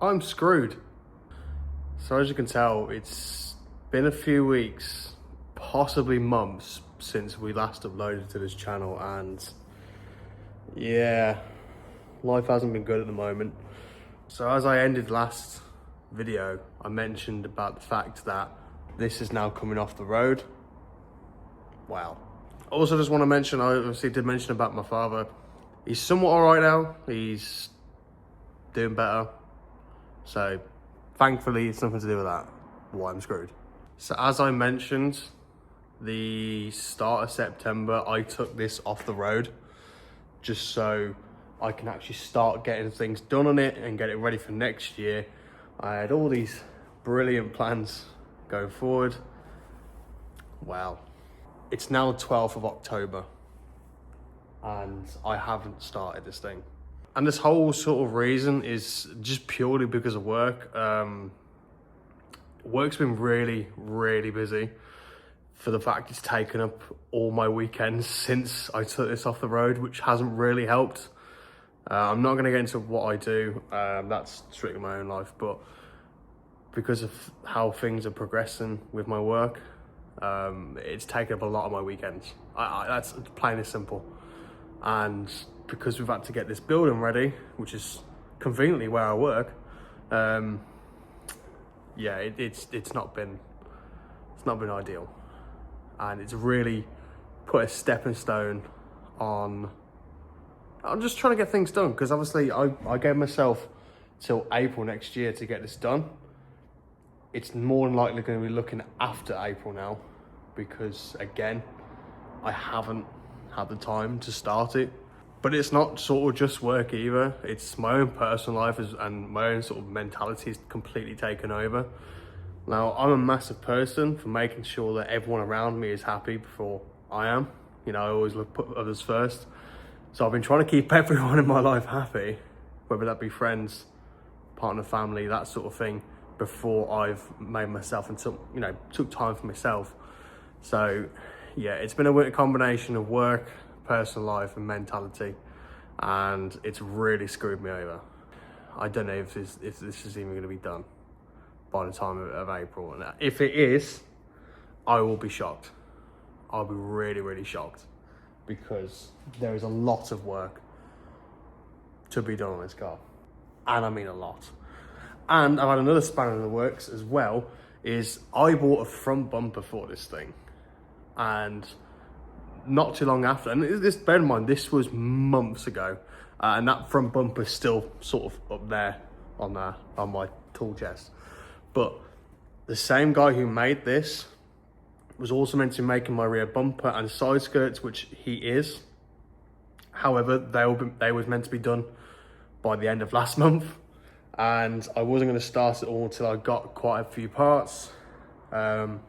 I'm screwed. So as you can tell, it's been a few weeks, possibly months, since we last uploaded to this channel, and yeah, life hasn't been good at the moment. So as I ended last video, I mentioned about the fact that this is now coming off the road. Wow. I also just want to mention, I obviously did mention about my father. He's somewhat all right now. He's doing better. So thankfully, it's nothing to do with that. Why I'm screwed. So as I mentioned, the start of September, I took this off the road just so I can actually start getting things done on it and get it ready for next year. I had all these brilliant plans going forward. Wow. It's now the 12th of October and I haven't started this thing. And this whole sort of reason is just purely because of work. Work's been really, really busy for the fact it's taken up all my weekends since I took this off the road, which hasn't really helped. I'm not gonna get into what I do, that's strictly my own life, but because of how things are progressing with my work, it's taken up a lot of my weekends. That's plain and simple. And because we've had to get this building ready, which is conveniently where I work, yeah, it's not been ideal, and it's really put a stepping stone on. I'm just trying to get things done, because obviously I gave myself till April next year to get this done. It's more than likely going to be looking after April now, because again, I haven't had the time to start it. But it's not sort of just work either. It's my own personal life and my own sort of mentality is completely taken over. Now, I'm a massive person for making sure that everyone around me is happy before I am. You know, I always put others first. So I've been trying to keep everyone in my life happy, whether that be friends, partner, family, that sort of thing, before I've made myself and took time for myself. So yeah, it's been a weird combination of work, personal life and mentality, and it's really screwed me over. I don't know if this is even going to be done by the time of April, and if it is, I will be shocked. I'll be really, really shocked, because there is a lot of work to be done on this car, and I mean a lot. And I've had another spanner in the works as well, is I bought a front bumper for this thing, and not too long after, and this, bear in mind, this was months ago, and that front bumper is still sort of up there on my tool chest. But the same guy who made this was also meant to be making my rear bumper and side skirts, which he is. However, they was meant to be done by the end of last month, and I wasn't going to start it all until I got quite a few parts, and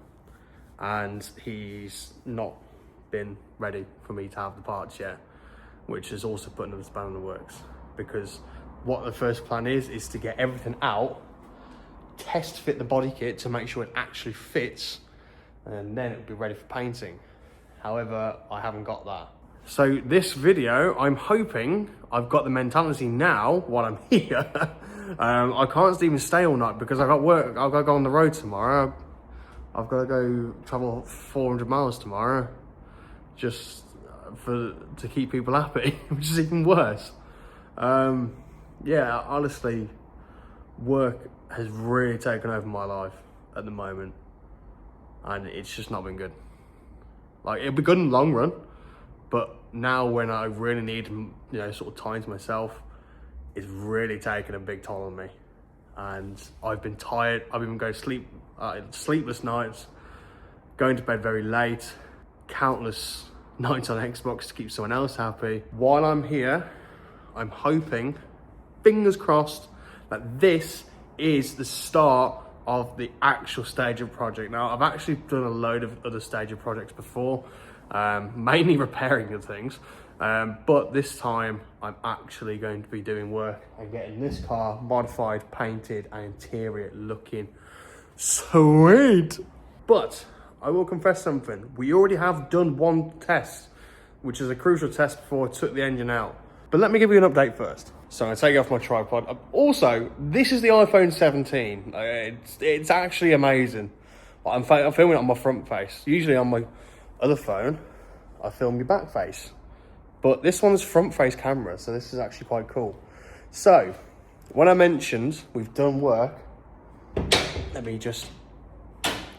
he's not been ready for me to have the parts yet, which has also put another spanner in the works, because what the first plan is to get everything out, test fit the body kit to make sure it actually fits, and then it'll be ready for painting. However, I haven't got that. So this video, I'm hoping I've got the mentality now while I'm here. I can't even stay all night because I got work. I've got to go on the road tomorrow. I've got to go travel 400 miles tomorrow, just to keep people happy, which is even worse. Yeah, honestly, work has really taken over my life at the moment, and it's just not been good. Like, it'll be good in the long run, but now when I really need, sort of time to myself, it's really taken a big toll on me. And I've been tired. I've been going sleepless nights, going to bed very late, countless nights on Xbox to keep someone else happy. While I'm here, I'm hoping, fingers crossed, that this is the start of the actual Stagea project. Now, I've actually done a load of other Stagea projects before, mainly repairing of things, but this time I'm actually going to be doing work and getting this car modified, painted, and interior looking sweet. But I will confess something. We already have done one test, which is a crucial test before I took the engine out. But let me give you an update first. So I'm gonna take it off my tripod. Also, this is the iPhone 17. It's actually amazing. I'm filming it on my front face. Usually on my other phone, I film my back face. But this one's front face camera, so this is actually quite cool. So, when I mentioned we've done work, let me just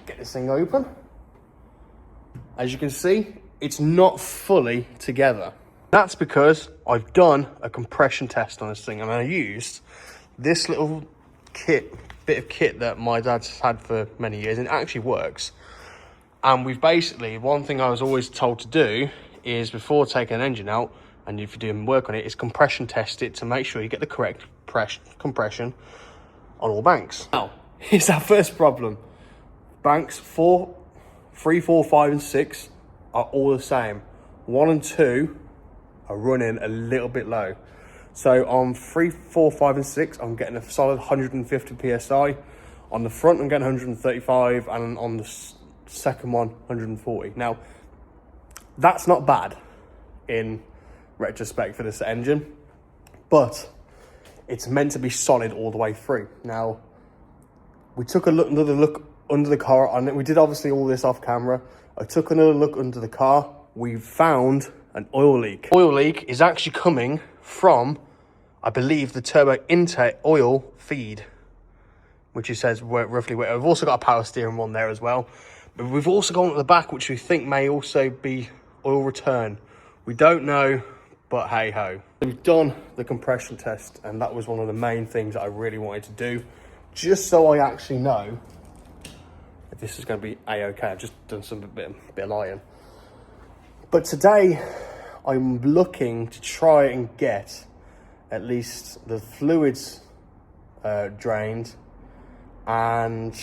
get this thing open. As you can see, it's not fully together. That's because I've done a compression test on this thing, and I used this little bit of kit that my dad's had for many years, and it actually works. And we've basically, one thing I was always told to do is before taking an engine out, and if you're doing work on it, is compression test it to make sure you get the correct compression on all banks. Now, here's our first problem. Banks 4, 3, 4, 5, and 6 are all the same. 1 and 2 are running a little bit low. So on 3, 4, 5, and 6, I'm getting a solid 150 PSI. On the front, I'm getting 135, and on the second one, 140. Now, that's not bad in retrospect for this engine, but it's meant to be solid all the way through. Now, we took another look under the car, and we did obviously all this off camera. I took another look under the car. We found an oil leak. Oil leak is actually coming from, I believe, the turbo intake oil feed, which it says roughly where. We've also got a power steering one there as well. But we've also gone at the back, which we think may also be oil return. We don't know, but hey ho. We've done the compression test, and that was one of the main things that I really wanted to do, just so I actually know if this is going to be a-okay. I've just done some bit of lying. But today, I'm looking to try and get at least the fluids drained and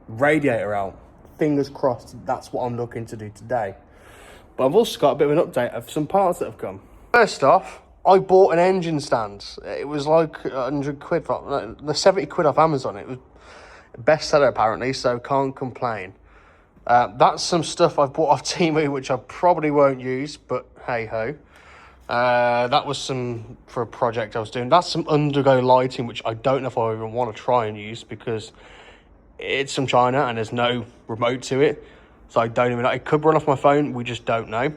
radiator out. Fingers crossed, that's what I'm looking to do today. But I've also got a bit of an update of some parts that have come. First off, I bought an engine stand. It was like 100 quid, the 70 quid off Amazon. It was a bestseller apparently, so can't complain. That's some stuff I've bought off Temu, which I probably won't use, but hey ho. That was some for a project I was doing. That's some undergo lighting, which I don't know if I even want to try and use because it's from China and there's no remote to it. So I don't even know. It could run off my phone, we just don't know.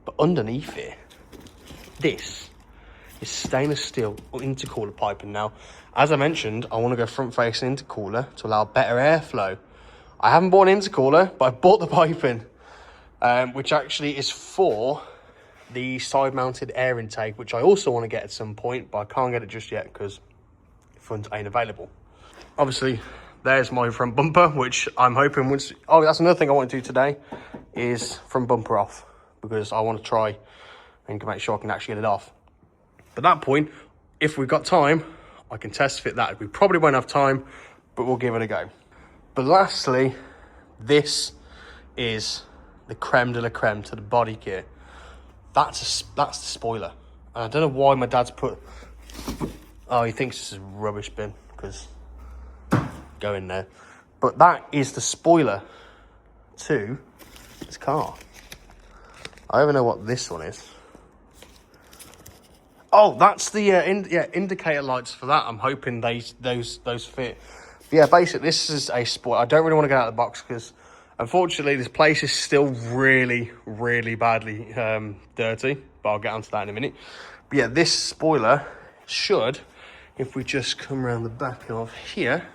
But underneath it, this is stainless steel intercooler piping. Now, as I mentioned, I want to go front facing intercooler to allow better airflow. I haven't bought an intercooler, but I bought the piping, which actually is for the side mounted air intake, which I also want to get at some point, but I can't get it just yet because funds ain't available. Obviously, there's my front bumper, which I'm hoping once... Oh, that's another thing I want to do today, is front bumper off, because I want to try and make sure I can actually get it off. But at that point, if we've got time, I can test fit that. We probably won't have time, but we'll give it a go. But lastly, this is the creme de la creme to the body kit. That's the spoiler. And I don't know why my dad's put... Oh, he thinks this is a rubbish bin, because... Go in there. But that is the spoiler to this car. I don't even know what this one is. Oh, that's the indicator lights for that. I'm hoping those fit. But yeah, basically this is a spoiler. I don't really want to get out of the box because unfortunately this place is still really, really badly dirty. But I'll get onto that in a minute. But yeah, this spoiler should, if we just come around the back of here,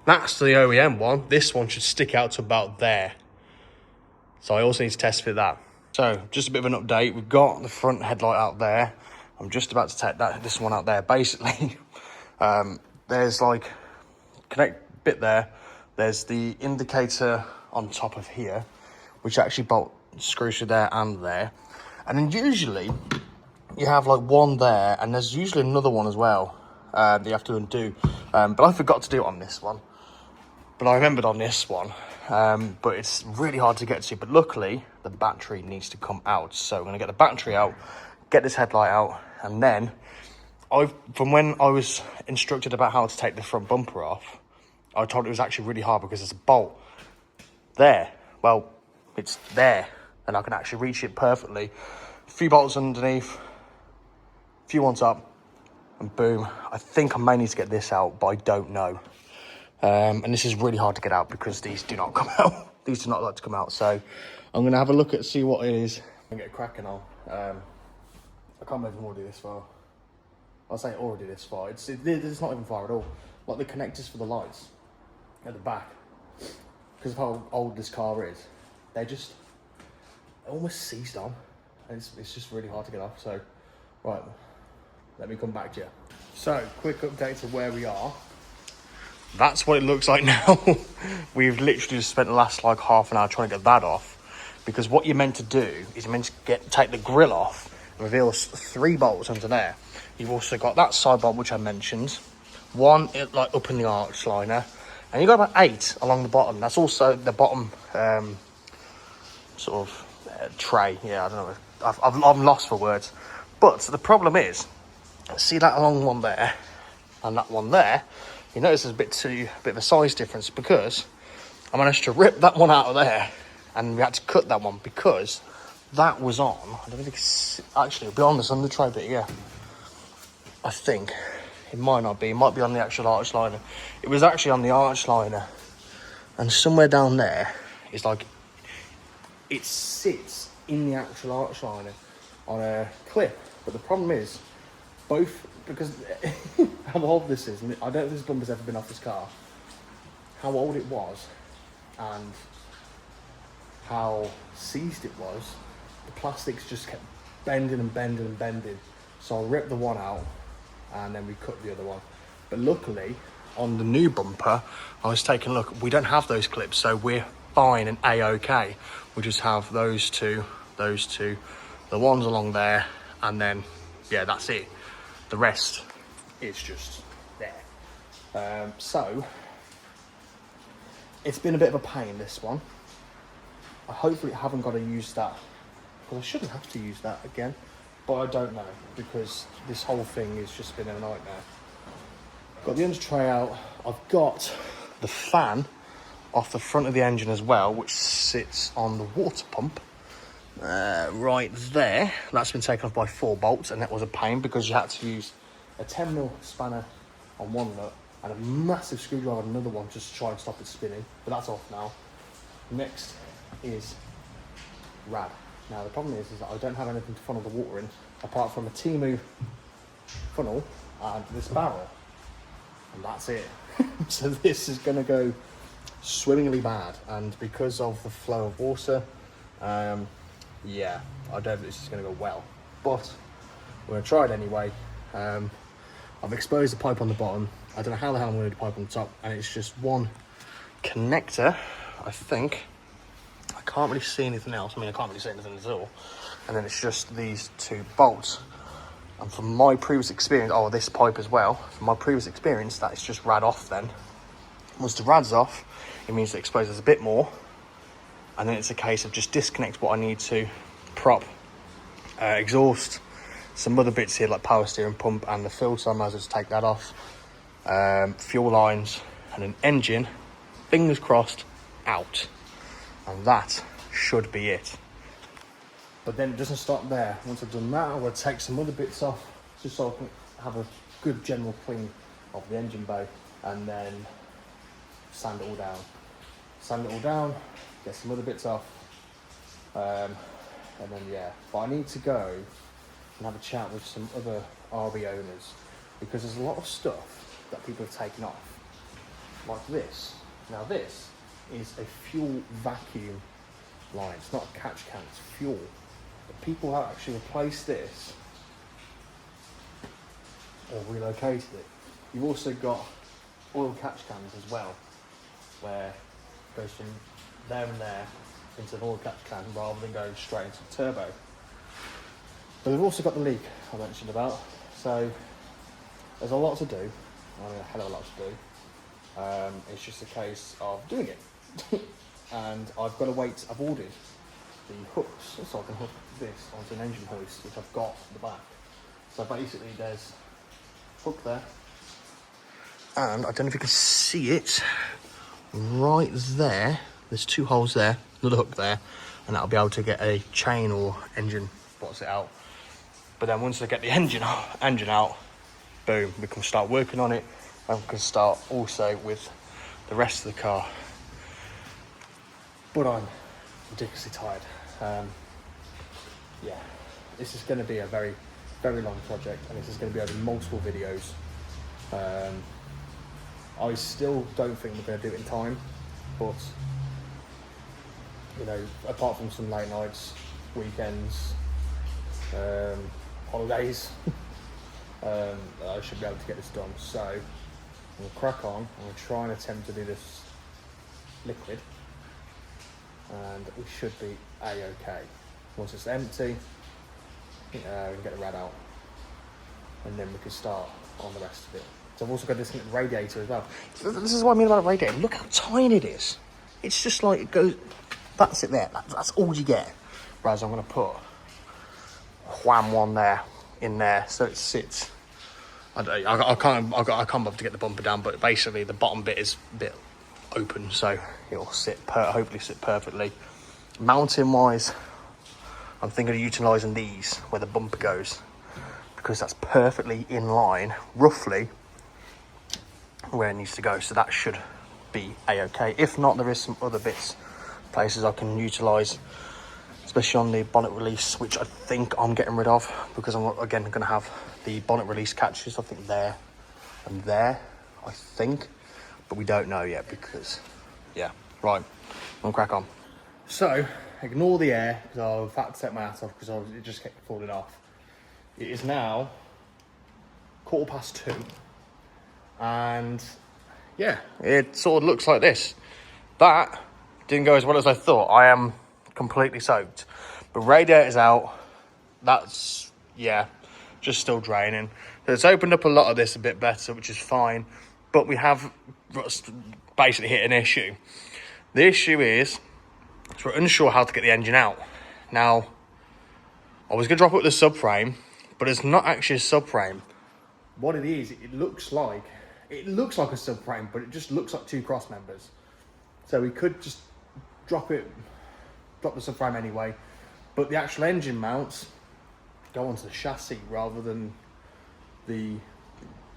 that's the OEM one. This one should stick out to about there. So I also need to test fit that. So just a bit of an update. We've got the front headlight out there. I'm just about to take this one out there. Basically, there's like connect bit there. There's the indicator on top of here, which actually screws through there and there. And then usually you have like one there, and there's usually another one as well that you have to undo. But I forgot to do it on this one. But I remembered on this one, but it's really hard to get to. But luckily, the battery needs to come out. So I'm going to get the battery out, get this headlight out, and then, from when I was instructed about how to take the front bumper off, I told it was actually really hard because there's a bolt there. Well, it's there, and I can actually reach it perfectly. A few bolts underneath, few on top, and boom. I think I may need to get this out, but I don't know. And this is really hard to get out because these do not come out. These do not like to come out. So I'm going to have a look at, see what it is, and get cracking on. I can't believe I'm already this far. I'll say already this far. It's not even far at all. Like the connectors for the lights at the back, because of how old this car is, they're almost seized on. And it's just really hard to get off. So, right, let me come back to you. So, quick update to where we are. That's what it looks like now. We've literally just spent the last like half an hour trying to get that off. Because what you're meant to do is you're meant to take the grill off and reveal 3 bolts under there. You've also got that side bolt which I mentioned, one like up in the arch liner, and you've got about 8 along the bottom. That's also the bottom sort of tray. Yeah, I don't know. I'm lost for words. But the problem is, see that along one there and that one there. You notice there's a bit of a size difference because I managed to rip that one out of there, and we had to cut that one because that was on. I don't think it's actually, it'll be on this under tray bit, yeah. I think it might not be. It might be on the actual arch liner. It was actually on the arch liner, and somewhere down there is like it sits in the actual arch liner on a clip. But the problem is, both, because how old this is, and I don't think this bumper's ever been off this car, how old it was and how seized it was, the plastics just kept bending and bending and bending. So I ripped the one out and then we cut the other one. But luckily, on the new bumper, I was taking a look, we don't have those clips, so we're fine and A-OK. We just have those two, the ones along there, and then, yeah, that's it. The rest is just there. So, it's been a bit of a pain, this one. I hopefully haven't got to use that, because I shouldn't have to use that again, but I don't know, because this whole thing has just been a nightmare. Got the under tray out. I've got the fan off the front of the engine as well, which sits on the water pump right there. That's been taken off by 4 bolts, and that was a pain because you had to use a 10mm spanner on one nut and a massive screwdriver on another one just to try and stop it spinning, but that's off now. Next is rad. Now the problem is that I don't have anything to funnel the water in apart from a Timu funnel and this barrel, and that's it. So this is going to go swimmingly bad, and because of the flow of water, yeah, I don't think this is going to go well, but we're going to try it anyway. I've exposed the pipe on the bottom. I don't know how the hell I'm going to do the pipe on the top, and it's just one connector, I think. I can't really see anything else. I mean, I can't really see anything at all. And then it's just these 2 bolts. And from my previous experience, oh, this pipe as well, from my previous experience, that is just rad off then. Once the rad's off, it means it exposes a bit more. And then it's a case of just disconnect what I need to, prop, exhaust, some other bits here like power steering pump and the filter, I might as well just take that off. Fuel lines and an engine, fingers crossed, out. And that should be it. But then it doesn't stop there. Once I've done that, I'm going to take some other bits off just so I can have a good general clean of the engine bay, and then sand it all down. Sand it all down, get some other bits off, and then yeah. But I need to go and have a chat with some other RV owners, because there's a lot of stuff that people have taken off, like this. Now this is a fuel vacuum line. It's not a catch can, it's fuel. But people have actually replaced this or relocated it. You've also got oil catch cans as well, where it goes from there and there into an oil catch can rather than going straight into the turbo. But they've also got the leak I mentioned about. So there's a lot to do. I mean, a hell of a lot to do. It's just a case of doing it. And I've got to wait. I've ordered the hooks so I can hook this onto an engine hoist, which I've got at the back. So basically there's a hook there, and I don't know if you can see it right there. There's 2 holes there, another hook there, and that'll be able to get a chain or engine, what's it out. But then once I get the engine out, boom, we can start working on it, and we can start also with the rest of the car. But I'm ridiculously tired. Yeah, this is going to be a very, very long project, and this is going to be over multiple videos. I still don't think we're going to do it in time, but you know, apart from some late nights, weekends, holidays, I should be able to get this done. So I'm going to crack on. I'm going to try and attempt to do this liquid, and we should be a-okay. Once it's empty, we can get the rad out, and then we can start on the rest of it. So I've also got this radiator as well. So this is what I mean about a radiator. Look how tiny it is. It's just like, it goes, that's it there. That's all you get. Whereas I'm going to put wham one there, in there, so it sits. I can't bother to get the bumper down, but basically the bottom bit is a bit open, so it'll hopefully sit perfectly. Mounting wise, I'm thinking of utilising these where the bumper goes, because that's perfectly in line, roughly, where it needs to go. So that should be a-okay. If not, there is some other places I can utilise, especially on the bonnet release, which I think I'm getting rid of, because I'm again going to have the bonnet release catches, I think there and there, I think, but we don't know yet, because yeah, right, I'm crack on. So ignore the air, because I've had to take my hat off because it just kept falling off. It is now 2:15, and yeah, it sort of looks like this. That didn't go as well as I thought. I am completely soaked, but radiator's out. That's, yeah, just still draining. So it's opened up a lot of this a bit better, which is fine, but we have basically hit an issue. The issue is we're unsure how to get the engine out. Now, I was going to drop it with the subframe, but it's not actually a subframe. What it is, it looks like a subframe, but it just looks like two cross members. So we could just drop the subframe anyway, but the actual engine mounts go onto the chassis rather than the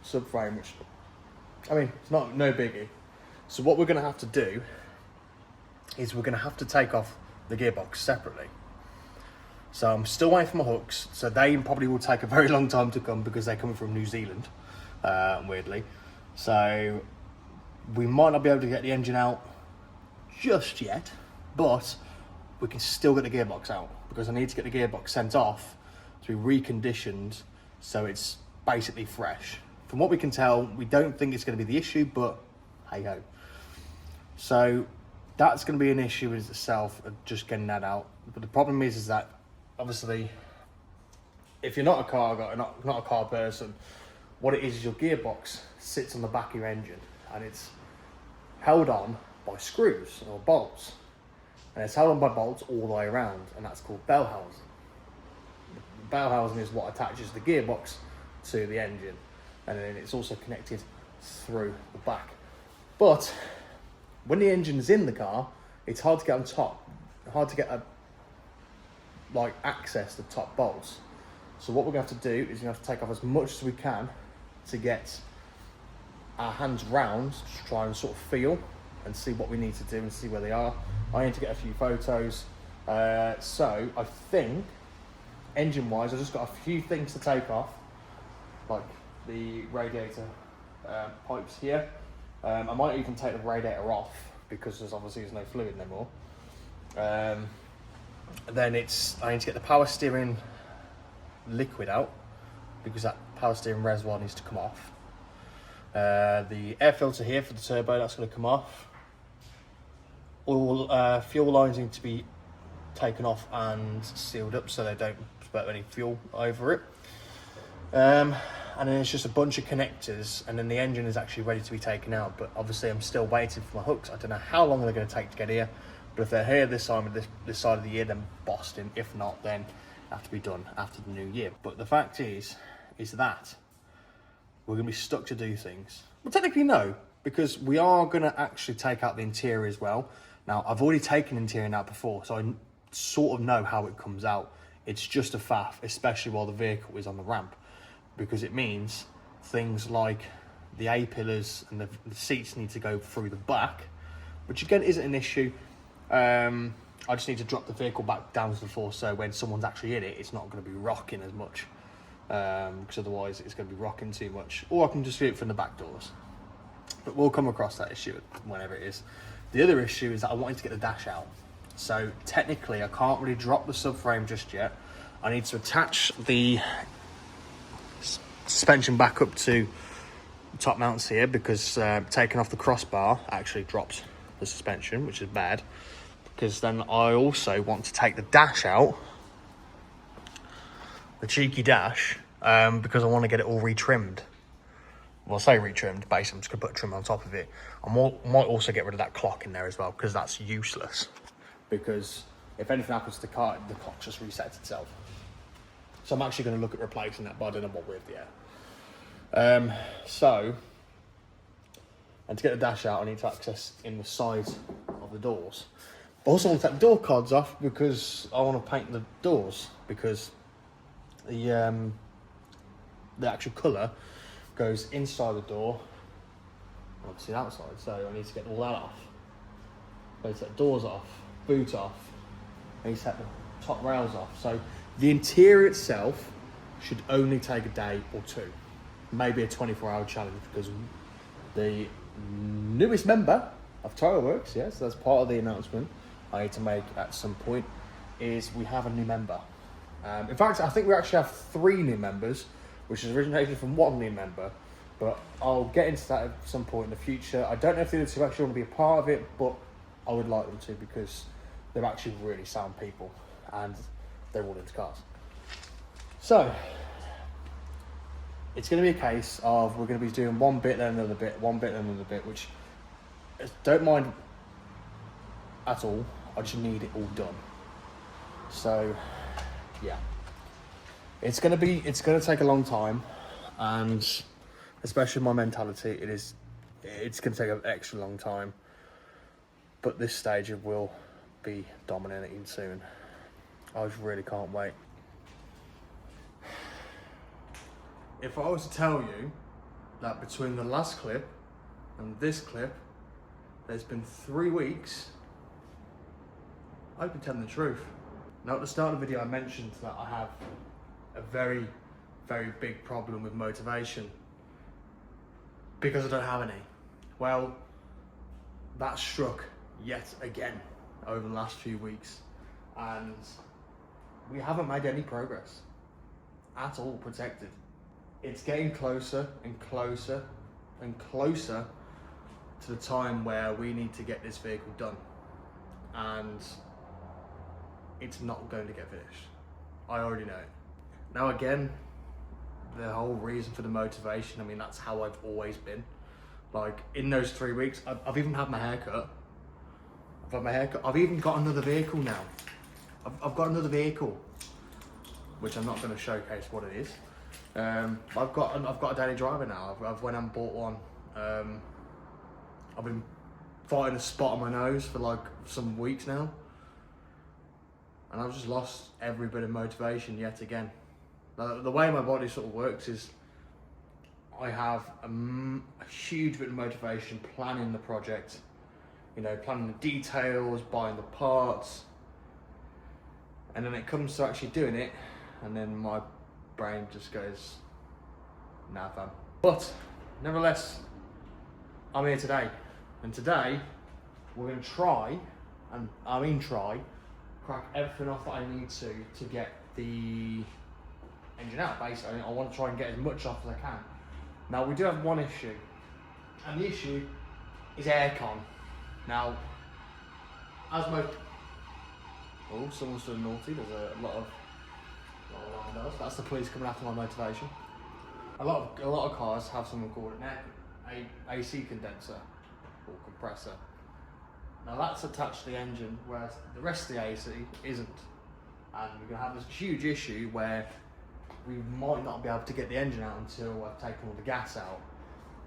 subframe, which, I mean, it's no biggie. So what we're going to have to do is we're going to have to take off the gearbox separately. So I'm still waiting for my hooks, so they probably will take a very long time to come because they're coming from New Zealand, weirdly. So we might not be able to get the engine out just yet, but we can still get the gearbox out, because I need to get the gearbox sent off to be reconditioned so it's basically fresh. From what we can tell, we don't think it's going to be the issue, but hey ho. So that's going to be an issue in itself, of just getting that out. But the problem is that obviously, if you're not a car guy, not a car person, what it is your gearbox sits on the back of your engine, and it's held on by screws or bolts, and it's held on by bolts all the way around, and that's called bell housing. The bell housing is what attaches the gearbox to the engine, and then it's also connected through the back. But when the engine is in the car, it's hard to get on top, hard to get access to top bolts. So what we're going to have to do is we have to take off as much as we can to get our hands round, to try and sort of feel and see what we need to do and see where they are. I need to get a few photos. So I think, engine wise, I've just got a few things to take off, like the radiator pipes here. I might even take the radiator off, because there's no fluid anymore. Then I need to get the power steering liquid out, because that power steering reservoir needs to come off. The air filter here for the turbo, that's going to come off. All fuel lines need to be taken off and sealed up so they don't spurt any fuel over it. And then it's just a bunch of connectors, and then the engine is actually ready to be taken out. But obviously I'm still waiting for my hooks. I don't know how long they're going to take to get here, but if they're here this side of the year, then Boston. If not, then they have to be done after the new year. But the fact is that we're going to be stuck to do things. Well, technically no, because we are going to actually take out the interior as well. Now, I've already taken interior out before, so I sort of know how it comes out. it's just a faff, especially while the vehicle is on the ramp, because it means things like the A-pillars and the seats need to go through the back, which again isn't an issue. I just need to drop the vehicle back down to the floor, so when someone's actually in it, it's not going to be rocking as much, because otherwise it's going to be rocking too much. Or I can just do it from the back doors. But we'll come across that issue whenever it is. The other issue is that I wanted to get the dash out. So technically I can't really drop the subframe just yet. I need to attach the suspension back up to the top mounts here, because taking off the crossbar actually drops the suspension, which is bad. Because then I also want to take the dash out, the cheeky dash, because I want to get it all retrimmed. Well, I say retrimmed, basically I'm just going to put a trim on top of it. I might also get rid of that clock in there as well, because that's useless. Because if anything happens to the car, the clock just resets itself. So I'm actually going to look at replacing that, but I don't know what with yet. And to get the dash out, I need to access in the sides of the doors. Also, I want to take the door cards off because I want to paint the doors, because the actual colour goes inside the door, obviously outside, so I need to get all that off. I need to take the doors off, boot off, I need to take the top rails off. So the interior itself should only take a day or two, maybe a 24-hour challenge, because the newest member of Toroworks, yes, that's part of the announcement I need to make at some point, is we have a new member. In fact, I think we actually have 3 new members, which is originated from 1 new member, but I'll get into that at some point in the future. I don't know if the other 2 actually want to be a part of it, but I would like them to, because they're actually really sound people and they're all into cars. So it's going to be a case of we're going to be doing one bit, then another bit, one bit, then another bit, which I don't mind at all. I just need it all done. So yeah, it's going to take a long time, and especially my mentality, it's going to take an extra long time. But this Stagea will be dominating soon. I just really can't wait. If I was to tell you that between the last clip and this clip, there's been 3 weeks, I'd be telling the truth. Now, at the start of the video, I mentioned that I have a very, very big problem with motivation because I don't have any. Well, that struck yet again over the last few weeks, and we haven't made any progress at all protected. It's getting closer and closer and closer to the time where we need to get this vehicle done, and it's not going to get finished. I already know it. Now again, the whole reason for the motivation, I mean, that's how I've always been. Like, in those 3 weeks, I've even had my hair cut. I've had my hair cut. I've even got another vehicle now. I've got another vehicle, which I'm not going to showcase what it is. I've got a daily driver now. I've went and bought one. I've been fighting a spot on my nose for like some weeks now, and I've just lost every bit of motivation yet again. Now, the way my body sort of works is I have a huge bit of motivation planning the project, you know, planning the details, buying the parts, and then it comes to actually doing it, and then my brain just goes, nah fam. But nevertheless, I'm here today, and today we're going to try, and I mean try, crack everything off that I need to get the engine out. Basically, I want to try and get as much off as I can. Now, we do have one issue, and the issue is aircon. Now, as most... Oh, someone's doing naughty. There's a lot of alarm bells. That's the police coming after my motivation. A lot of cars have something called an AC condenser or compressor. Now, that's attached to the engine, whereas the rest of the AC isn't. And we're going to have this huge issue where we might not be able to get the engine out until I've taken all the gas out.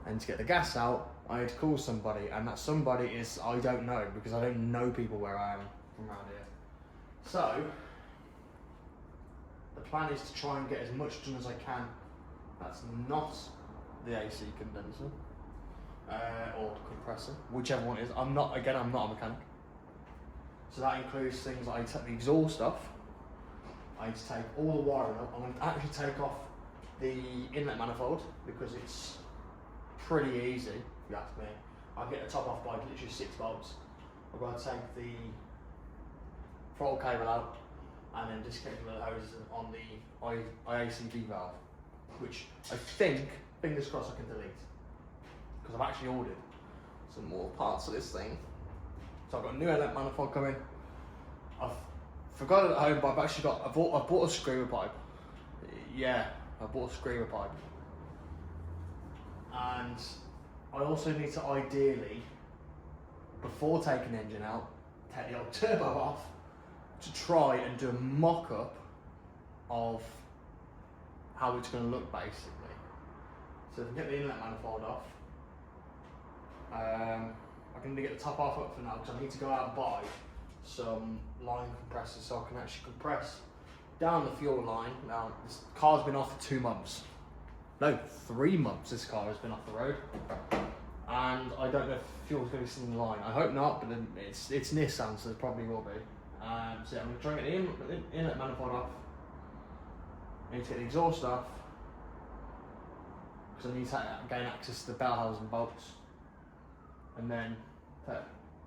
And to get the gas out, I had to call somebody, and that somebody is, I don't know, because I don't know people where I am from around here. So, the plan is to try and get as much done as I can. That's not the AC condenser or compressor, whichever one it is. I'm not a mechanic. So that includes things like I take the exhaust off. I need to take all the wiring up. I'm going to actually take off the inlet manifold because it's pretty easy, if you ask me. I'll get the top off by literally 6 bolts. I've got to take the throttle cable out and then disconnect the hoses on the IACV valve, which I think, fingers crossed, I can delete because I've actually ordered some more parts of this thing. So I've got a new inlet manifold coming. I've forgot it at home, but I've actually got, I bought a screamer pipe. Yeah, I bought a screamer pipe. And I also need to ideally, before taking the engine out, take the old turbo off to try and do a mock-up of how it's going to look basically. So if I get the inlet manifold off, I'm going to get the top off up for now because I need to go out and buy some line compressors so I can actually compress down the fuel line. Now, this car's been off for 2 months. No, 3 months this car has been off the road. And I don't know if fuel's going to be sitting in line. I hope not, but it's Nissan, so it probably will be. So yeah, I'm going to try and get the inlet manifold off. I need to get the exhaust off because I need to gain access to the bell housing and bolts, and then take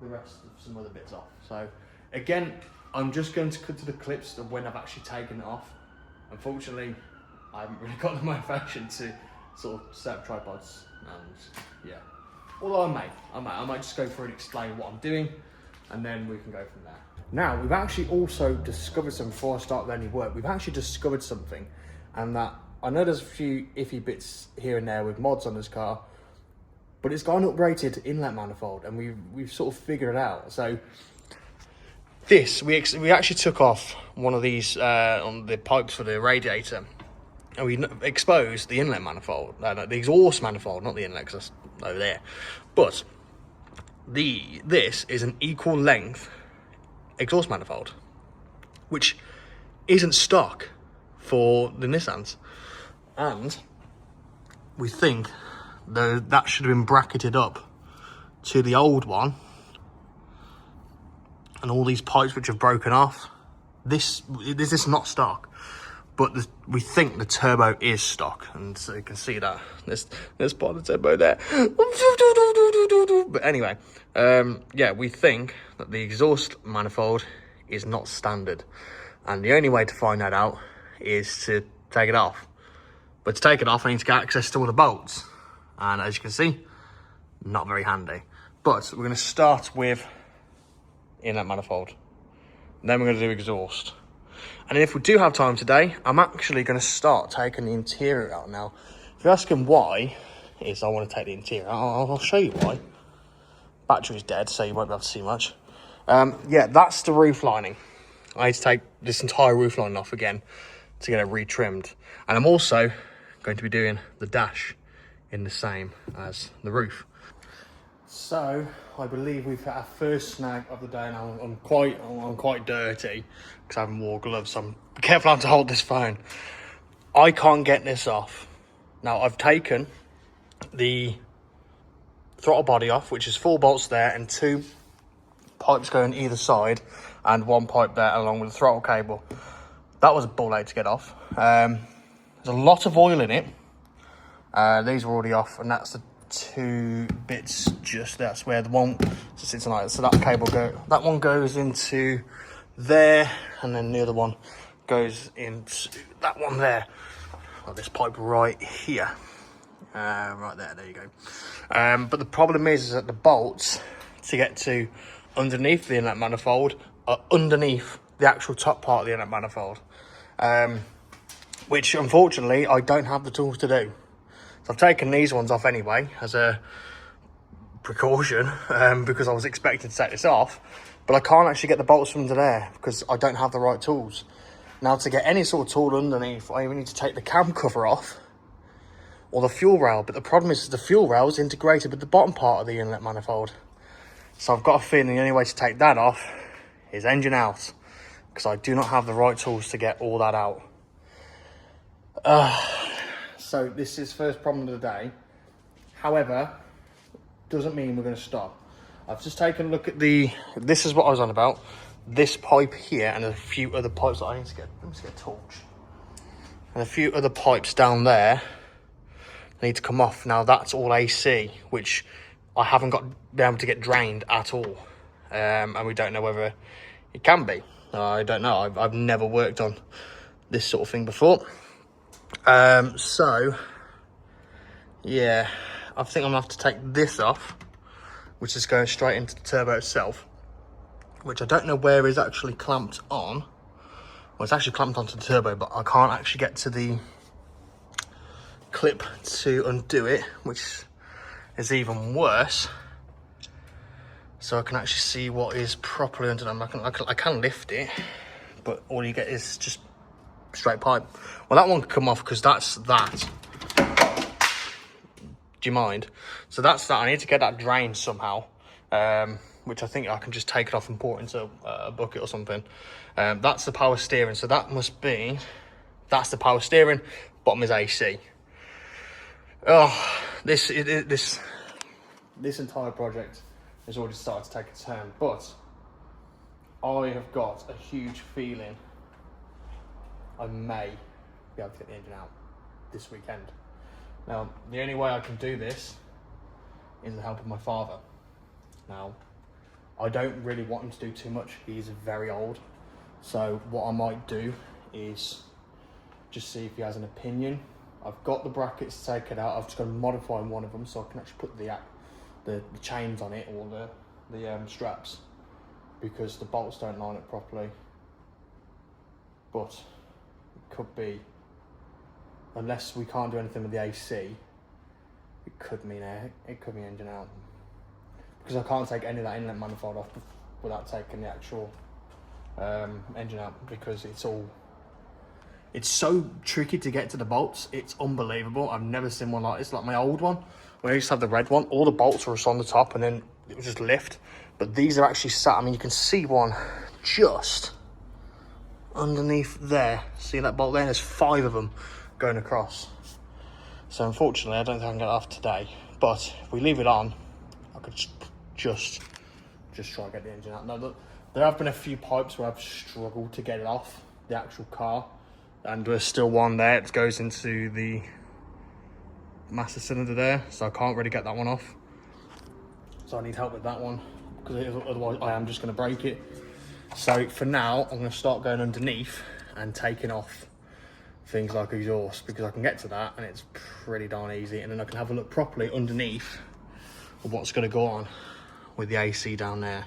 the rest of some other bits off. So again, I'm just going to cut to the clips of when I've actually taken it off. Unfortunately, I haven't really got the motivation to sort of set up tripods, and yeah. Although I might just go through and explain what I'm doing, and then we can go from there. Now, we've actually also discovered something before I start any work. We've actually discovered something, and that I know there's a few iffy bits here and there with mods on this car, but it's got an uprated inlet manifold, and we've sort of figured it out. So this, we actually took off one of these on the pipes for the radiator, and we exposed the inlet manifold, no, the exhaust manifold, not the inlet, because that's over there. But this is an equal length exhaust manifold, which isn't stock for the Nissans, and we think that should have been bracketed up to the old one, and all these pipes which have broken off, this is not stock, but we think the turbo is stock, and so you can see that there's part of the turbo there. But anyway, yeah, we think that the exhaust manifold is not standard, and the only way to find that out is to take it off. But to take it off, I need to get access to all the bolts, and as you can see, not very handy. But we're going to start with inlet manifold, then we're going to do exhaust. And if we do have time today, I'm actually going to start taking the interior out now. If you're asking why I want to take the interior out, I'll show you why. Battery's dead, so you won't be able to see much. Yeah, that's the roof lining. I need to take this entire roof lining off again to get it retrimmed. And I'm also going to be doing the dash in the same as the roof. So I believe we've hit our first snag of the day now. I'm quite dirty because I haven't worn gloves, so I'm careful not to hold this phone. I can't get this off. Now, I've taken the throttle body off, which is 4 bolts there and 2 pipes going either side, and 1 pipe there along with the throttle cable. That was a ball ache to get off. There's a lot of oil in it. These are already off, and that's the 2 bits just there. That's where the one sits tonight. So that cable that one goes into there, and then the other one goes into that one there. Oh, this pipe right here. Right there you go. But the problem is that the bolts to get to underneath the inlet manifold are underneath the actual top part of the inlet manifold, which unfortunately I don't have the tools to do. So I've taken these ones off anyway as a precaution, because I was expecting to take this off, but I can't actually get the bolts from under there because I don't have the right tools. Now, to get any sort of tool underneath, I even need to take the cam cover off or the fuel rail, but the problem is the fuel rail is integrated with the bottom part of the inlet manifold. So I've got a feeling the only way to take that off is engine out, because I do not have the right tools to get all that out. So this is first problem of the day. However, doesn't mean we're going to stop. I've just taken a look at this is what I was on about. This pipe here and a few other pipes that I need to get. Let me just get a torch. And a few other pipes down there need to come off. Now that's all AC, which I haven't been able to get drained at all. And we don't know whether it can be. I don't know. I've never worked on this sort of thing before. So yeah, I think I'm gonna have to take this off, which is going straight into the turbo itself, which I don't know where is actually clamped on. Well, it's actually clamped onto the turbo, but I can't actually get to the clip to undo it, which is even worse. So I can actually see what is properly undone. I can lift it, but all you get is just straight pipe. Well, that one can come off because that's that. Do you mind? So that's that. I need to get that drained somehow, which I think I can just take it off and pour it into a bucket or something. That's the power steering. So that must be, that's the power steering. Bottom is AC. Oh, this entire project has already started to take a turn, but I have got a huge feeling I may be able to get the engine out this weekend. Now, the only way I can do this is the help of my father. Now, I don't really want him to do too much. He is very old. So what I might do is just see if he has an opinion. I've got the brackets to take it out. I've just got to modify one of them so I can actually put the chains on it, or the straps, because the bolts don't line up properly. But it could be, unless we can't do anything with the AC, it could mean engine out, because I can't take any of that inlet manifold off without taking the actual engine out, because it's so tricky to get to the bolts. It's unbelievable. I've never seen one like this. Like my old one, when I used to have the red one, all the bolts were on the top and then it would just lift. But these are actually sat, I mean, you can see one just underneath there. See that bolt there? There's 5 of them going across. So unfortunately, I don't think I can get it off today. But if we leave it on, I could just try and get the engine out. Now, there have been a few pipes where I've struggled to get it off the actual car. And there's still one there. It goes into the master cylinder there, so I can't really get that one off. So I need help with that one, because otherwise I am just going to break it. So for now, I'm going to start going underneath and taking off things like exhaust, because I can get to that and it's pretty darn easy. And then I can have a look properly underneath of what's going to go on with the AC down there,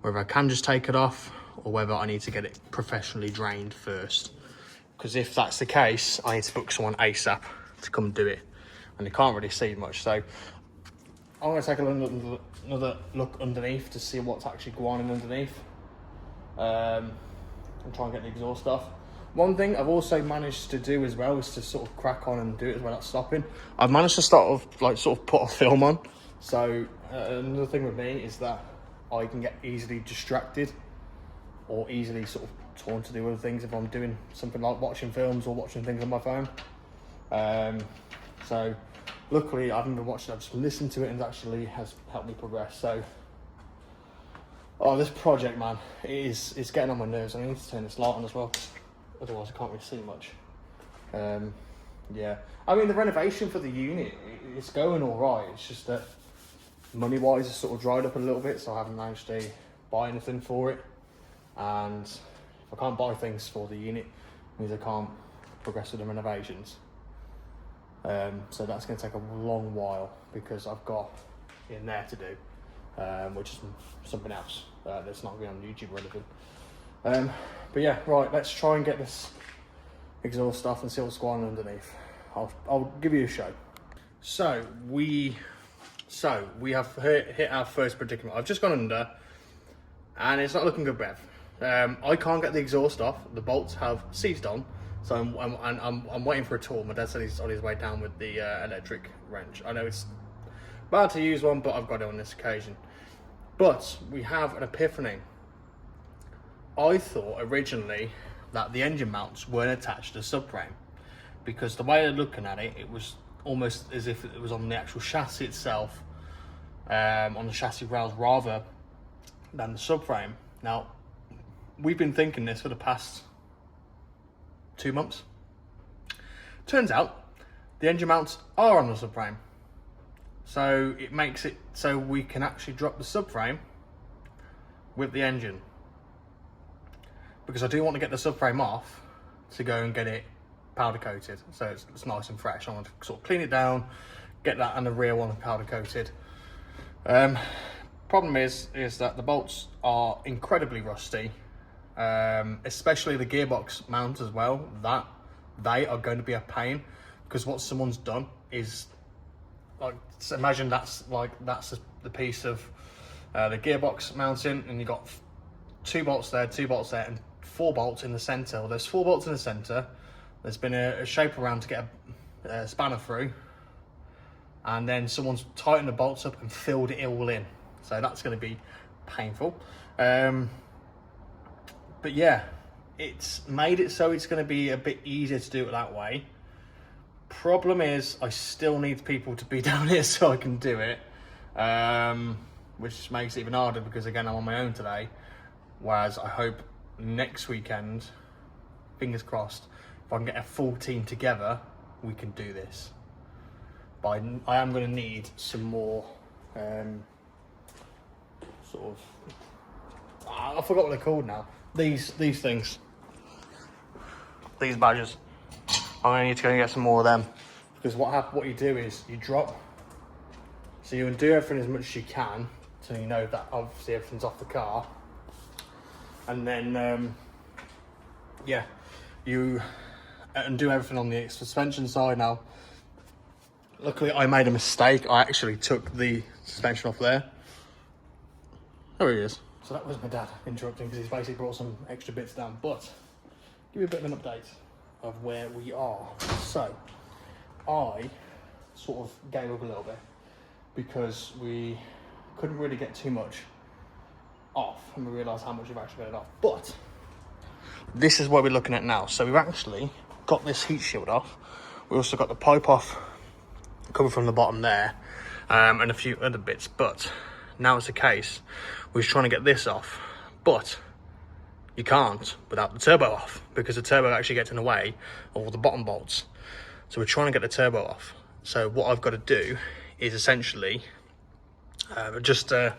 whether I can just take it off or whether I need to get it professionally drained first. Because if that's the case, I need to book someone ASAP to come do it, and they can't really see much. So I'm going to take another look underneath to see what's actually going on underneath, and try and get the exhaust off. One thing I've also managed to do as well is to sort of crack on and do it as well, not stopping. I've managed to sort of put a film on. So another thing with me is that I can get easily distracted or easily sort of torn to do other things if I'm doing something like watching films or watching things on my phone. So luckily I haven't been watching, I've just listened to it, and it actually has helped me progress. So this project, man, it's getting on my nerves. I need to turn this light on as well, otherwise I can't really see much. Yeah, I mean, the renovation for the unit, it's going all right. It's just that money wise it's sort of dried up a little bit, so I haven't managed to buy anything for it. And if I can't buy things for the unit, it means I can't progress with the renovations. So that's going to take a long while, because I've got in there to do, which is something else that's not going on YouTube or anything. But yeah, right, let's try and get this exhaust stuff and see what's going on underneath. I'll give you a show. So we have hit our first predicament. I've just gone under, and it's not looking good, Bev. I can't get the exhaust off. The bolts have seized on, so I'm waiting for a tool. My dad said he's on his way down with the electric wrench. I know it's bad to use one, but I've got it on this occasion. But we have an epiphany. I thought originally that the engine mounts weren't attached to the subframe. because the way they're looking at it, it was almost as if it was on the actual chassis itself, on the chassis rails rather than the subframe. Now, we've been thinking this for the past 2 months. Turns out the engine mounts are on the subframe, so it makes it so we can actually drop the subframe with the engine, because I do want to get the subframe off to go and get it powder coated, so it's nice and fresh. I want to sort of clean it down, get that and the rear one powder coated. Problem is that the bolts are incredibly rusty, especially the gearbox mount as well. That they are going to be a pain, because what someone's done is, like, imagine that's the piece of the gearbox mounting, and you got 2 bolts there, 2 bolts there, and 4 bolts in the center. Well, there's 4 bolts in the center. There's been a shape around to get a spanner through, and then someone's tightened the bolts up and filled it all in. So that's going to be painful. But yeah, it's made it so it's going to be a bit easier to do it that way. Problem is, I still need people to be down here so I can do it, which makes it even harder, because again, I'm on my own today. Whereas I hope next weekend, fingers crossed, if I can get a full team together, we can do this. But I am going to need some more sort of, I forgot what they're called now. These things, these badges. I'm going to need to go and get some more of them, because what you do is you drop, so you undo everything as much as you can, so you know that obviously everything's off the car, and then yeah, you undo everything on the suspension side. Now, luckily I made a mistake. I actually took the suspension off there. There he is. So that was my dad interrupting, because he's basically brought some extra bits down. But give you a bit of an update of where we are. So I sort of gave up a little bit, because we couldn't really get too much off, and we realised how much we've actually got it off. But this is what we're looking at now. So we've actually got this heat shield off. We also got the pipe off coming from the bottom there, and a few other bits. But now it's a case, we're trying to get this off, but you can't without the turbo off, because the turbo actually gets in the way of all the bottom bolts. So we're trying to get the turbo off. So what I've got to do is essentially got to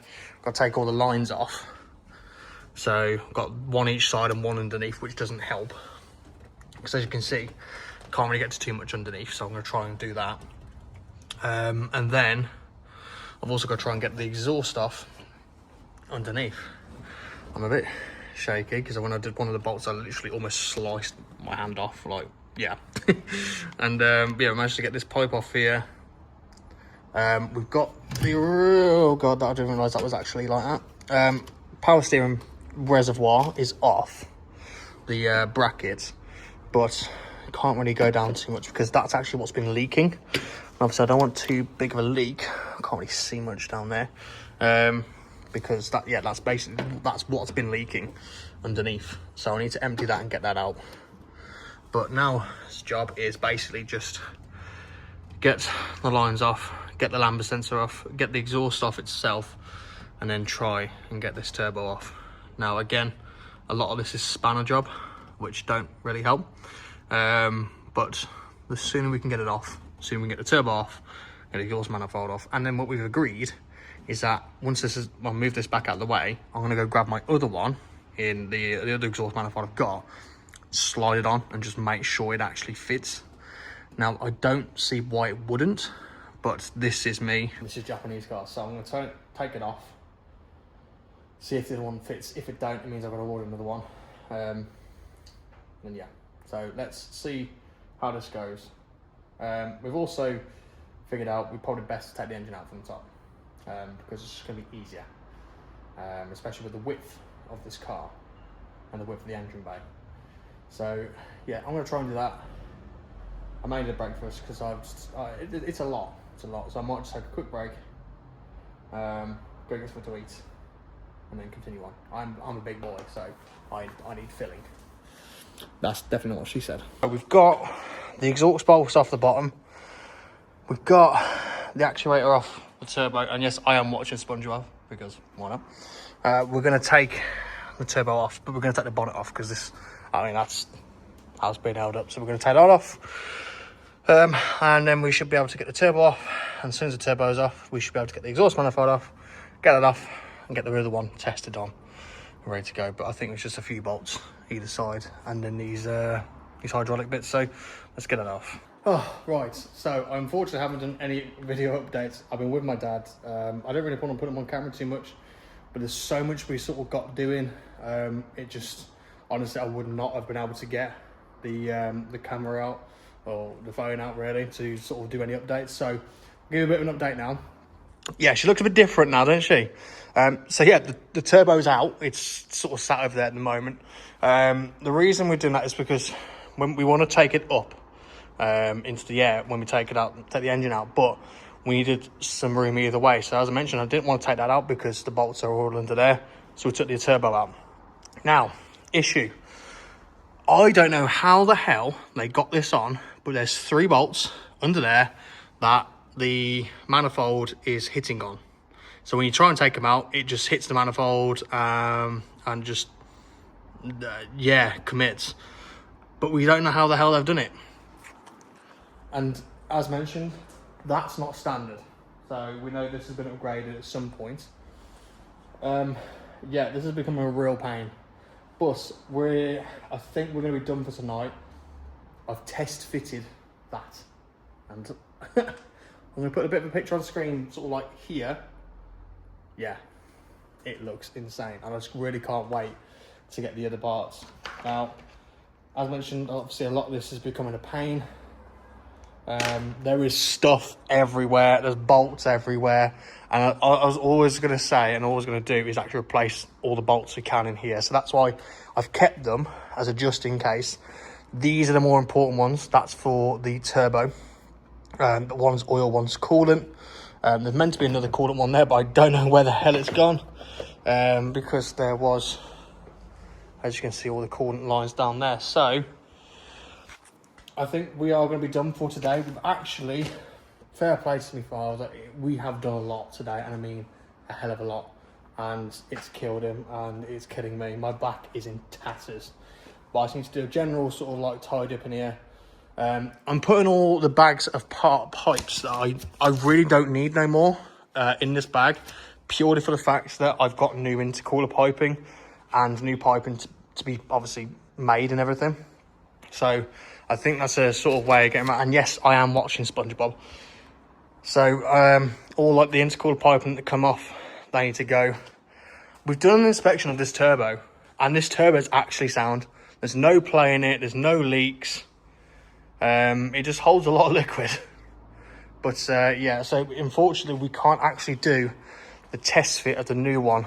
take all the lines off. So I've got one each side and one underneath, which doesn't help, because as you can see, can't really get to too much underneath. So I'm going to try and do that, and then I've also got to try and get the exhaust off underneath. I'm a bit shaky, because when I did one of the bolts, I literally almost sliced my hand off, like, yeah. And yeah, I managed to get this pipe off here. We've got the, oh god, that I didn't realise that was actually like that. Power steering reservoir is off the bracket, but can't really go down too much, because that's actually what's been leaking. Obviously I don't want too big of a leak. I can't really see much down there, because that's basically, that's what's been leaking underneath. So I need to empty that and get that out. But now this job is basically just get the lines off, get the lambda sensor off, get the exhaust off itself, and then try and get this turbo off. Now again, a lot of this is spanner job, which don't really help, but the sooner we can get it off, the sooner we can get the turbo off, get the exhaust manifold off. And then what we've agreed is that once this is, I'll move this back out of the way, I'm going to go grab my other one in the other exhaust manifold I've got, slide it on and just make sure it actually fits. Now I don't see why it wouldn't, but this is me. This is Japanese car, so I'm going to take it off, see if the other one fits. If it don't, it means I've got to order another one. And yeah, so let's see how this goes. We've also figured out we're probably best to take the engine out from the top, because it's just going to be easier, especially with the width of this car and the width of the engine bay. So yeah, I'm going to try and do that. I made a breakfast because it's a lot. It's a lot. So I might just take a quick break, go get something to eat, and then continue on. I'm a big boy, so I need filling. That's definitely what she said. We've got the exhaust bolts off the bottom. We've got the actuator off the turbo. And yes, I am watching SpongeBob because why not? We're going to take the turbo off, but we're going to take the bonnet off because this, I mean, that's how it's been held up. So we're going to take that off. And then we should be able to get the turbo off. And as soon as the turbo's off, we should be able to get the exhaust manifold off, get it off, and get the other one tested on, ready to go. But I think it's just a few bolts either side, and then these hydraulic bits. So let's get it off. Oh, right. So I unfortunately haven't done any video updates. I've been with my dad. I don't really want to put them on camera too much, but there's so much we sort of got doing. It just, honestly, I would not have been able to get the camera out or the phone out really to sort of do any updates. So I'll give you a bit of an update now. Yeah, she looks a bit different now, doesn't she? So yeah, the turbo's out. It's sort of sat over there at the moment. The reason we're doing that is because when we want to take it up into the air, when we take it out, take the engine out, but we needed some room either way. So as I mentioned, I didn't want to take that out because the bolts are all under there. So we took the turbo out. Now, issue. I don't know how the hell they got this on, but there's 3 bolts under there that the manifold is hitting on. So when you try and take them out, it just hits the manifold and just, yeah, commits. But we don't know how the hell they've done it. And as mentioned, that's not standard. So we know this has been upgraded at some point. Yeah, this has become a real pain. But I think we're going to be done for tonight. I've test fitted that. And I'm going to put a bit of a picture on the screen, sort of like here. Yeah, it looks insane. And I just really can't wait to get the other parts. Now, as mentioned, obviously a lot of this is becoming a pain. There is stuff everywhere. There's bolts everywhere. And I was always going to say, and always going to do, is actually replace all the bolts we can in here. So that's why I've kept them as a just in case. These are the more important ones. That's for the turbo. One's oil, one's coolant. There's meant to be another coolant one there, but I don't know where the hell it's gone. Because there was, as you can see, all the coolant lines down there. So I think we are going to be done for today. We've actually, fair play to me, father, we have done a lot today, and I mean a hell of a lot. And it's killed him, and it's killing me. My back is in tatters. But I just need to do a general sort of like tidy up in here. I'm putting all the bags of pipes that I really don't need no more in this bag, purely for the fact that I've got new intercooler piping and new piping to be obviously made and everything. So I think that's a sort of way of getting out. And yes, I am watching SpongeBob. So all like the intercooler piping that come off, they need to go. We've done an inspection of this turbo, and this turbo is actually sound. There's no play in it. There's no leaks. It just holds a lot of liquid. But yeah, so unfortunately we can't actually do the test fit of the new one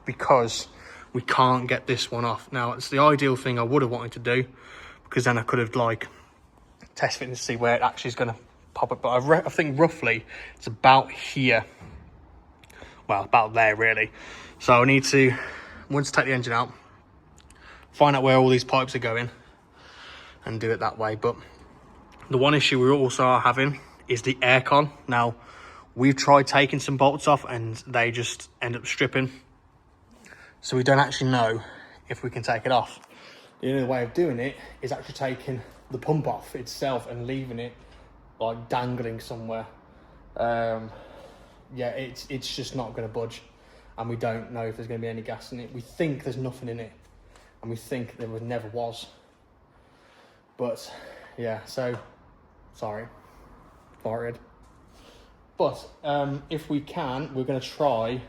because we can't get this one off. Now, it's the ideal thing I would have wanted to do, because then I could have like test fit to see where it actually is going to pop up. But I think roughly it's about here. Well, about there really. So I need to, once I take the engine out, find out where all these pipes are going and do it that way. But the one issue we also are having is the aircon. Now, we've tried taking some bolts off and they just end up stripping. So we don't actually know if we can take it off. The only way of doing it is actually taking the pump off itself and leaving it like dangling somewhere. Yeah, it's just not going to budge. And we don't know if there's going to be any gas in it. We think there's nothing in it. And we think there never was. But, yeah, so, sorry. Farted. But, if we can, I'm going to try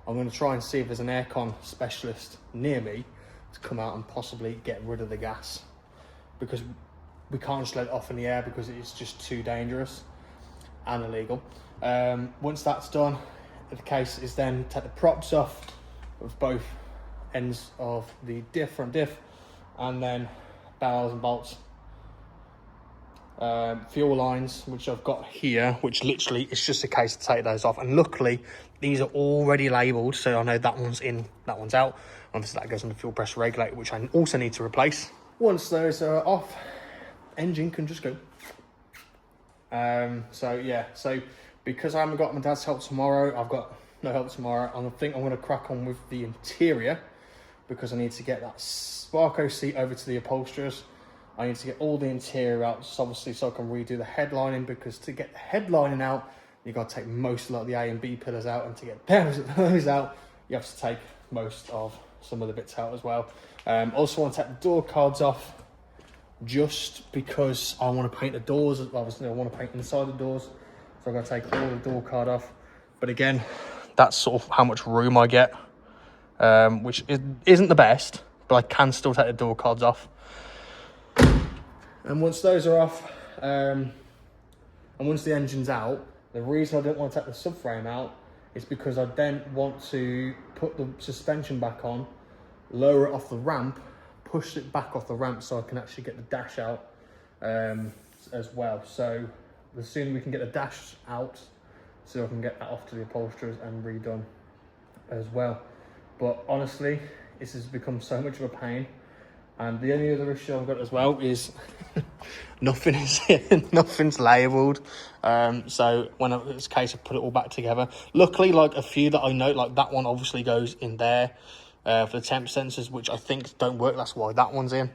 and see if there's an aircon specialist near me to come out and possibly get rid of the gas. Because we can't just let it off in the air because it's just too dangerous and illegal. Once that's done, the case is then take the props off of both ends of the front diff, and then barrels and bolts, fuel lines, which I've got here, which literally it's just a case to take those off. And luckily these are already labelled, so I know that one's in, that one's out. Obviously that goes on the fuel pressure regulator, which I also need to replace. Once those are off, engine can just go. So yeah, so because I haven't got my dad's help tomorrow, I've got no help tomorrow. I think I'm going to crack on with the interior because I need to get that Sparko seat over to the upholsterers. I need to get all the interior out, so obviously, so I can redo the headlining, because to get the headlining out, you've got to take most of the A and B pillars out, and to get those out, you have to take most of some of the bits out as well. Also want to take the door cards off, just because I want to paint the doors. Obviously I want to paint inside the doors, so I'm going to take all the door card off. But again, that's sort of how much room I get, which isn't the best, but I can still take the door cards off. And once those are off, and once the engine's out, the reason I don't want to take the subframe out is because I then want to put the suspension back on, lower it off the ramp, push it back off the ramp so I can actually get the dash out as well. So the sooner we can get the dash out, so I can get that off to the upholsterers and redone as well. But honestly, this has become so much of a pain. And the only other issue I've got as well is nothing's labelled. So when it's a case of put it all back together. Luckily, like a few that I know, like that one obviously goes in there. For the temp sensors, which I think don't work, that's why that one's in.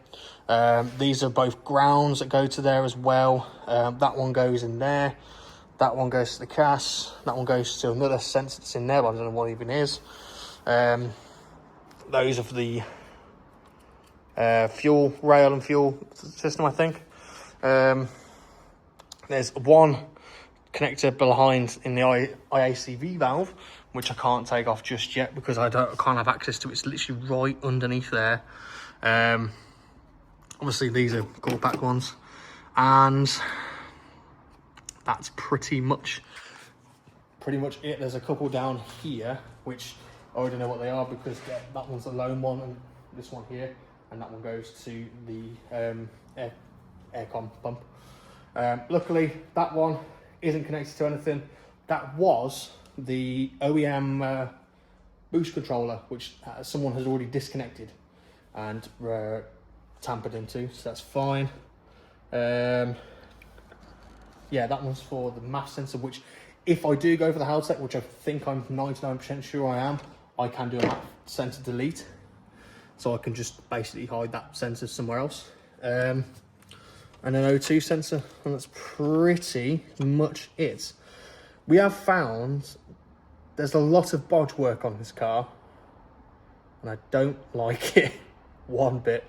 These are both grounds that go to there as well. That one goes in there, that one goes to the CAS, that one goes to another sensor that's in there, but I don't know what it even is. Those are for the fuel rail and fuel system, I think. There's one connector behind in the IACV valve, which I can't take off just yet because I can't have access to it. It's literally right underneath there. Obviously these are Gore-Pack ones, and that's pretty much it. There's a couple down here which I already know what they are, because that one's a lone one, and this one here, and that one goes to the aircon pump. Luckily that one isn't connected to anything. That was the OEM boost controller, which someone has already disconnected and tampered into, so that's fine. Yeah, that one's for the mass sensor, which if I do go for the Haltech, which I think I'm 99% sure I am, I can do a mass sensor delete, so I can just basically hide that sensor somewhere else. And an O2 sensor, and that's pretty much it. We have found there's a lot of bodge work on this car, and I don't like it one bit.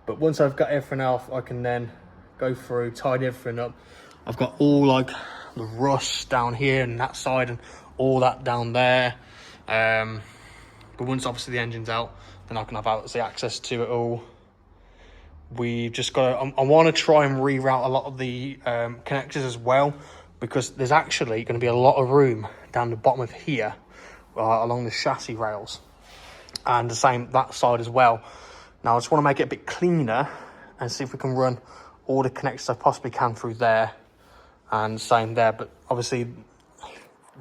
But once I've got everything else, I can then go through, tidy everything up. I've got all like the rust down here and that side, and all that down there. But once obviously the engine's out, then I can have obviously access to it all. We've just got to, I want to try and reroute a lot of the connectors as well, because there's actually going to be a lot of room down the bottom of here along the chassis rails, and the same that side as well. Now I just want to make it a bit cleaner and see if we can run all the connectors I possibly can through there, and same there. But obviously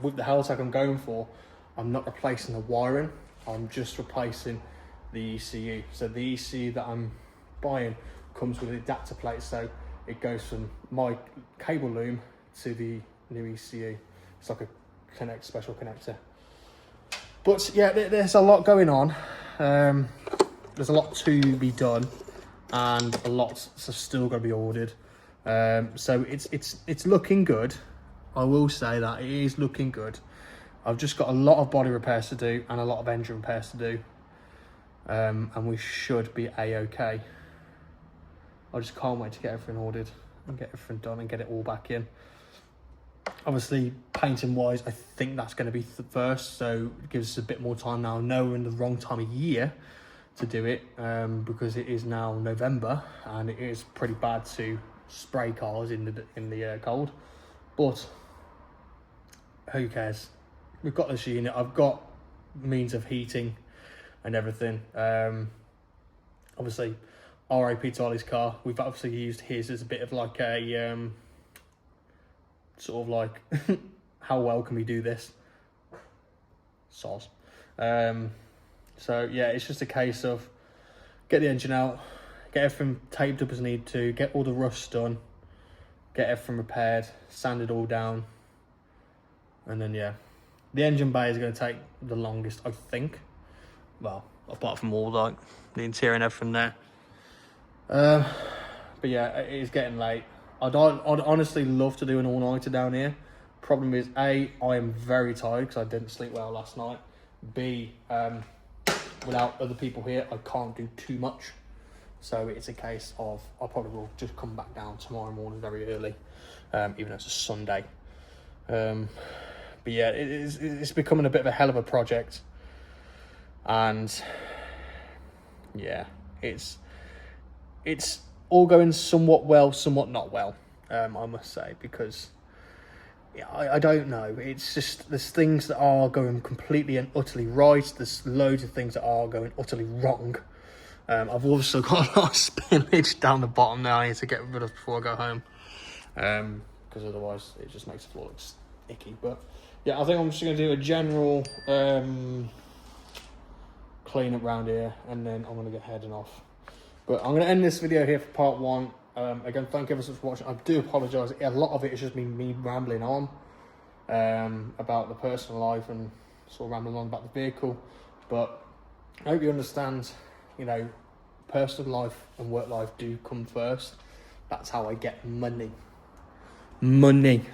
with the Haltech I'm going for, I'm not replacing the wiring, I'm just replacing the ECU. So the ECU that I'm buying comes with an adapter plate, so it goes from my cable loom to the new ECU. It's like a special connector. But yeah, there's a lot going on. There's a lot to be done, and a lot still got to be ordered. So it's looking good. I will say that it is looking good. I've just got a lot of body repairs to do and a lot of engine repairs to do, and we should be a-okay. I just can't wait to get everything ordered and get everything done and get it all back in. Obviously, painting wise, I think that's going to be first, so it gives us a bit more time now. I know we're in the wrong time of year to do it, because it is now November, and it is pretty bad to spray cars in the cold. But who cares? We've got this unit. I've got means of heating and everything. Obviously, RAP to Ollie's car, we've obviously used his as a bit of like a sort of like how well can we do this So yeah, it's just a case of get the engine out, get everything taped up as needed to, get all the rust done, get everything repaired, sanded all down, and then yeah, the engine bay is going to take the longest, I think. Well, apart from all like the interior and everything there. But yeah, it is getting late. I'd honestly love to do an all-nighter down here. Problem is, A, I am very tired because I didn't sleep well last night. B, without other people here, I can't do too much. So it's a case of I probably will just come back down tomorrow morning very early, even though it's a Sunday. But yeah, it's becoming a bit of a hell of a project. And yeah, it's all going somewhat well, somewhat not well, I must say, because yeah, I don't know. It's just, there's things that are going completely and utterly right. There's loads of things that are going utterly wrong. I've also got a lot of spillage down the bottom now I need to get rid of before I go home. Because otherwise it just makes the floor look icky. But yeah, I think I'm just going to do a general clean up around here, and then I'm going to get heading off. But I'm going to end this video here for part one. Again, thank you ever so much for watching. I do apologise. A lot of it is just me rambling on about the personal life and sort of rambling on about the vehicle. But I hope you understand, you know, personal life and work life do come first. That's how I get money. Money.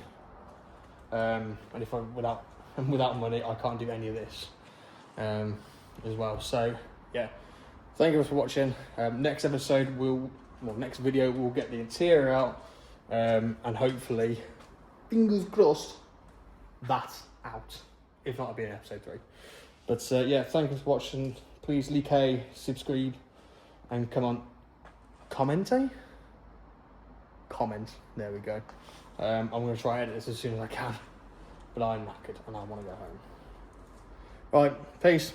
And if I'm without money, I can't do any of this as well. So yeah, thank you for watching. Next video we'll get the interior out, and hopefully, fingers crossed, that's out. If not, it'll be in episode 3. But yeah, thank you for watching. Please like, subscribe, and come on, comment. There we go. I'm going to try edit this as soon as I can, but I'm knackered and I want to go home. Right, peace.